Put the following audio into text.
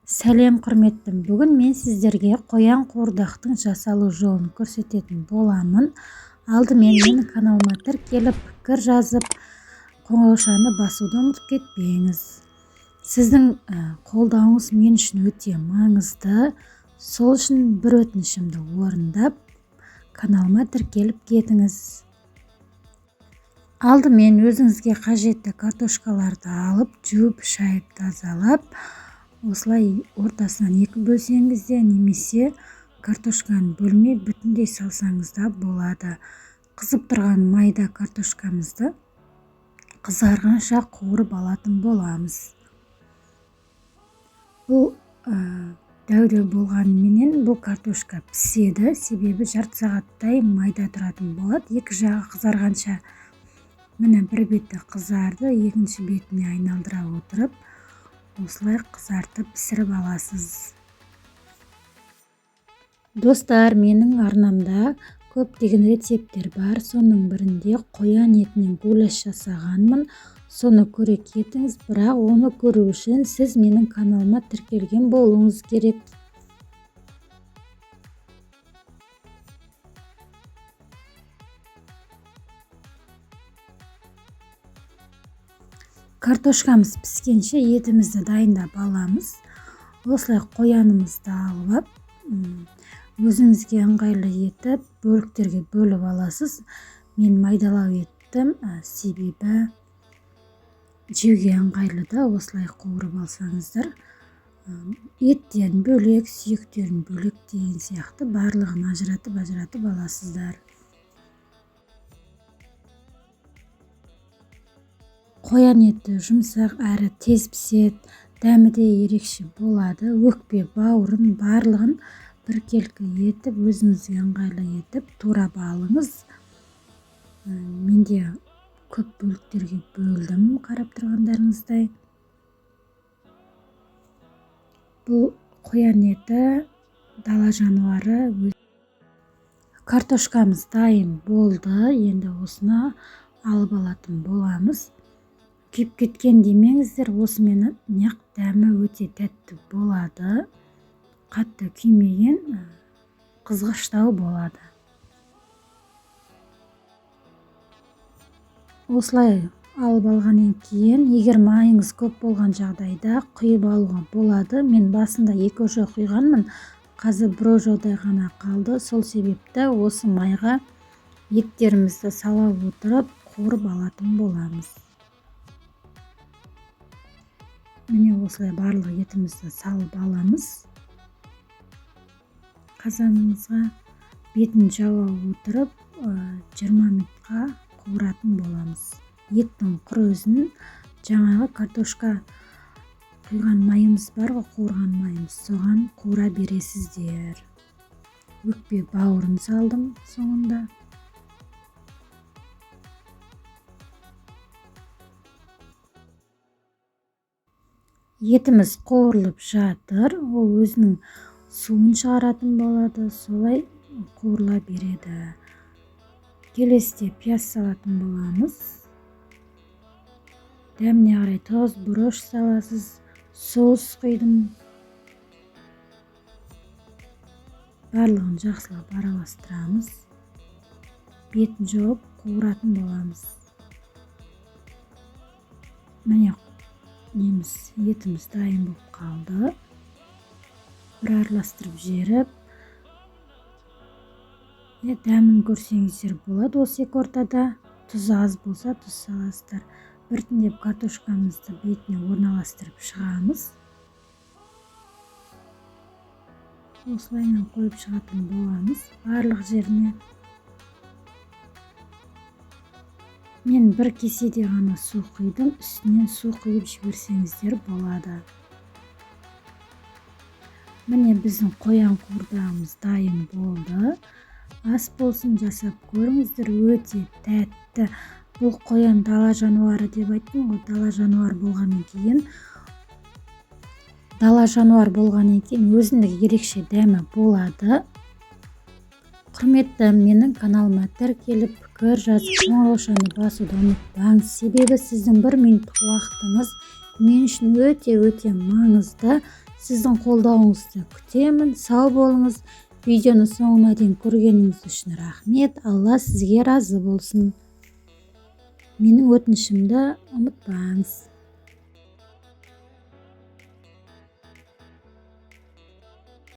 Сәлем құрметтім. Бүгін мен сіздерге қоян қуырдақтың жасалу жолын көрсететін боламын. Алдымен менің каналыма тіркеліп, пікір жазып, қоңыраушаны басуды ұмытып кетпеңіз. Сіздің қолдауыңыз мен үшін өте маңызды. Сол үшін бір өтінішімді орындап, каналыма тіркеліп кетіңіз. Алдымен өзіңізге қажетті картошкаларды алып, жуып, шайып, тазалап, осылай ортасынан екі бөлсеңіз де, немесе картошканы бөлмей бүтіндей салсаңыз да болады. Қызып тұрған майда картошкамызды қызарғанша қуырып алатын боламыз. Бұл дәу болғанымен бұл картошка піседі, себебі жарты сағаттай майда тұратын болады. Екі жағы қызарғанша міне бір беті қызарды, екінші бетіне айналдыра отырып, осылай қызартып пісіріп аласыз. Достар, менің арнамда көптеген рецепттер бар. Соның бірінде қоян етінен гуляш жасағанмын. Соны көре кетіңіз, бірақ оны көру үшін сіз менің каналыма тіркелген болуыңыз керек. Картошкамыз піскенше етімізді дайындап аламыз. Осылай қоянымызды алып, өзіңізге ыңғайлы етіп, бөліктерге бөліп аласыз. Мен майдалау еттім, себебі жеуге ыңғайлы да, осылай қуырып алсаңыздар. Еттен бөлек, сүйектерін бөлек деген сияқты барлығын ажыратып аласыздар. Қоян еті жұмсақ әрі тез піседі, дәмі де ерекше болады. Өкпе, бауырын барлығын біркелкі етіп, өзіңізге ыңғайлы етіп турап алыңыз. Менде көп бөліктерге бөлдім, қарап тұрғандарыңыздай. Бұл қоян еті дала жануары. Картошкамыз дайын болды. Енді осыны алып алатын боламыз. Күйіп кеткен демеңіздер, осымен неқ дәмі өте тәтті болады. Қатты күймеген, қызғыштау болады. Осылай алып алғаннан кейін, егер майыңыз көп болған жағдайда құйып алуға болады. Мен басында 2 ошақ құйғанмын, қазір 1 ошақтай ғана қалды. Сол себепті осы майға еттерімізді сала отырып, қуырып алатын боламыз. Міне осылай барлық етімізді салып аламыз. Қазанымызға бетін жауа отырып, 20 минутқа қуыратын боламыз. Еттің құрызын жаңағы картошка құйған майымыз бар ғой, қуырған майымыз, соған қуыра бересіздер. Өкпе бауырын салдым соңында. Етіміз қуырылып жатыр, ол өзінің суын шығаратын болады, солай қуырыла береді. Келесіде пияз салатын боламыз. Дәміне қарай тұз, бұрыш саласыз, соус құйдым. Барлығын жақсылап араластырамыз. Бетін жауып қуыратын боламыз. Міне етіміз дайын болып қалды. Бір араластырып жеріп, дәмін көрсеңіздер болады. Осы екі ортада тұз аз болса тұз саласыздар. Біртіндеп картошкамызды бетіне орналастырып шығамыз. Осылайынан қойып шығатын боламыз барлық жеріне. Мен бір кеседе ғана су құйдым, үстінен су құйып жіберсеңіздер болады. Міне біздің қоян қуырдағымыз дайын болды. Ас болсын, жасап көріңіздер, өте тәтті. Бұл қоян дала жануары деп айттым ғой, дала жануар болғаннан кейін өзіндік ерекше дәмі болады. Құрметті, менің каналыма тіркеліп, пікір жазып, қоңыраушаны басуды ұмытпаңыз. Себебі сіздің 1 минуттық уақытыңыз мен үшін өте маңызды. сіздің қолдауыңызды күтемін. Сау болыңыз. Видеоны соңына дейін көргеніңіз үшін рахмет. Алла сізге разы болсын. Менің өтінішімді ұмытпаңыз.